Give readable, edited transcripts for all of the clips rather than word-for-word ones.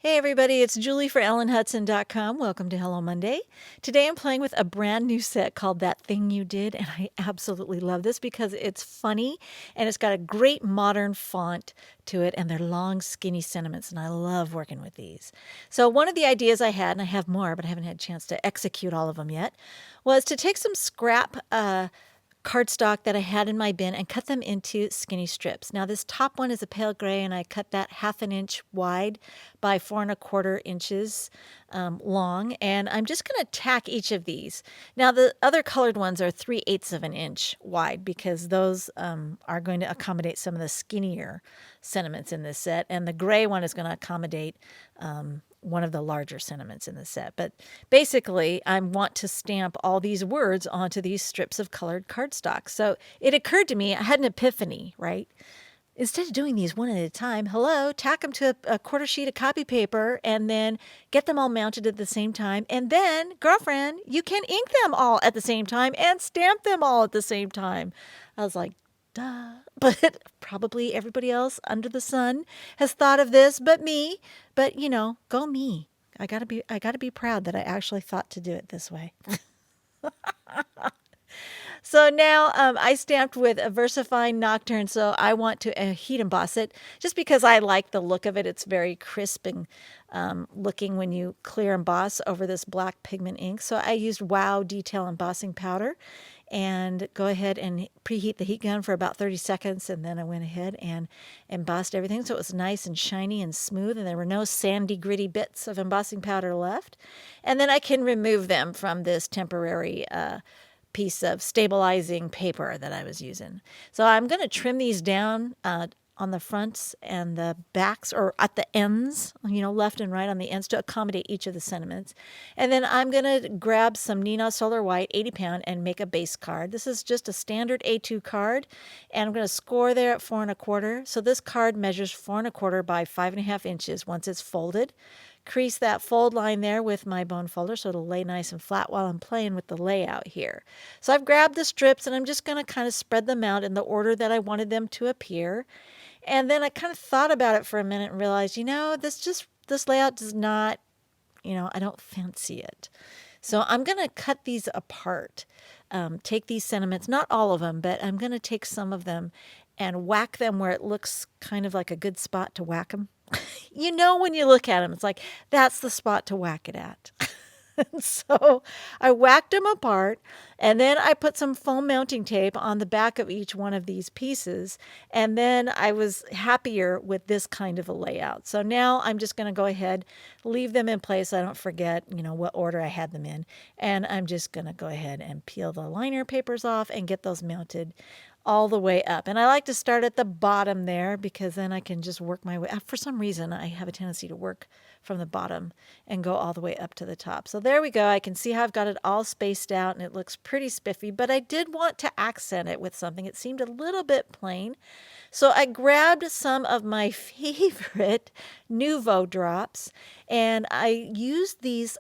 Hey everybody, it's Julie for EllenHudson.com. Welcome to Hello Monday. Today I'm playing with a brand new set called That Thing You Did, and I absolutely love this because it's funny and it's got a great modern font to it, and they're long, skinny sentiments, and I love working with these. So one of the ideas I had, and I have more, but I haven't had a chance to execute all of them yet, was to take some scrap cardstock that I had in my bin and cut them into skinny strips. Now this top one is a pale gray and I cut that 1/2 inch wide by 4 1/4 inches long, and I'm just going to tack each of these. Now the other colored ones are 3/8 of an inch wide because those are going to accommodate some of the skinnier sentiments in this set, and the gray one is going to accommodate one of the larger sentiments in the set. But basically, I want to stamp all these words onto these strips of colored cardstock. So it occurred to me, I had an epiphany, right? Instead of doing these one at a time, tack them to a 1/4 sheet of copy paper and then get them all mounted at the same time. And then, girlfriend, you can ink them all at the same time and stamp them all at the same time. I was like, duh. But probably everybody else under the sun has thought of this but me. But go me. I gotta be proud that I actually thought to do it this way. So now I stamped with a VersaFine Nocturne, so I want to heat emboss it just because I like the look of it. It's very crisp and looking when you clear emboss over this black pigment ink. So I used Wow Detail Embossing Powder and go ahead and preheat the heat gun for about 30 seconds, and then I went ahead and embossed everything so it was nice and shiny and smooth, and there were no sandy, gritty bits of embossing powder left. And then I can remove them from this temporary piece of stabilizing paper that I was using. So I'm going to trim these down on the fronts and the backs, or at the ends, left and right on the ends to accommodate each of the sentiments. And then I'm going to grab some Neenah Solar White 80 pound and make a base card. This is just a standard A2 card, and I'm going to score there at 4 1/4. So this card measures 4 1/4 by 5 1/2 inches once it's folded. Crease that fold line there with my bone folder so it'll lay nice and flat while I'm playing with the layout here. So I've grabbed the strips and I'm just going to kind of spread them out in the order that I wanted them to appear. And then I kind of thought about it for a minute and realized, this layout does not, I don't fancy it. So I'm going to cut these apart, take these sentiments, not all of them, but I'm going to take some of them and whack them where it looks kind of like a good spot to whack them. When you look at them, it's like, that's the spot to whack it at. So I whacked them apart, and then I put some foam mounting tape on the back of each one of these pieces, and then I was happier with this kind of a layout. So now I'm just going to go ahead, leave them in place so I don't forget, what order I had them in, and I'm just going to go ahead and peel the liner papers off and get those mounted all the way up. And I like to start at the bottom there because then I can just work my way. For some reason, I have a tendency to work from the bottom and go all the way up to the top. So there we go. I can see how I've got it all spaced out and it looks pretty spiffy, but I did want to accent it with something. It seemed a little bit plain. So I grabbed some of my favorite Nuvo drops and I used these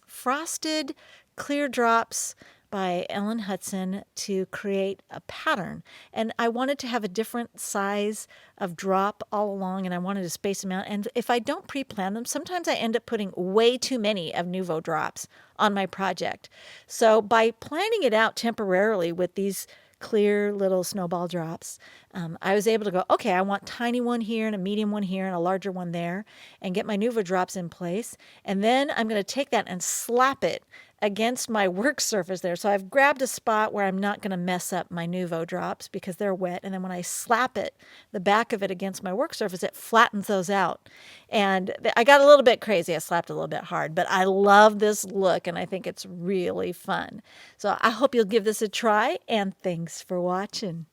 frosted clear drops by Ellen Hudson to create a pattern. And I wanted to have a different size of drop all along, and I wanted to space them out. And if I don't pre-plan them, sometimes I end up putting way too many of Nuvo drops on my project. So by planning it out temporarily with these clear little snowball drops, I was able to go, okay, I want tiny one here and a medium one here and a larger one there, and get my Nuvo drops in place. And then I'm going to take that and slap it against my work surface there. So I've grabbed a spot where I'm not going to mess up my Nuvo drops because they're wet. And then when I slap it, the back of it against my work surface, it flattens those out. And I got a little bit crazy. I slapped a little bit hard, but I love this look and I think it's really fun. So I hope you'll give this a try, and thanks for watching.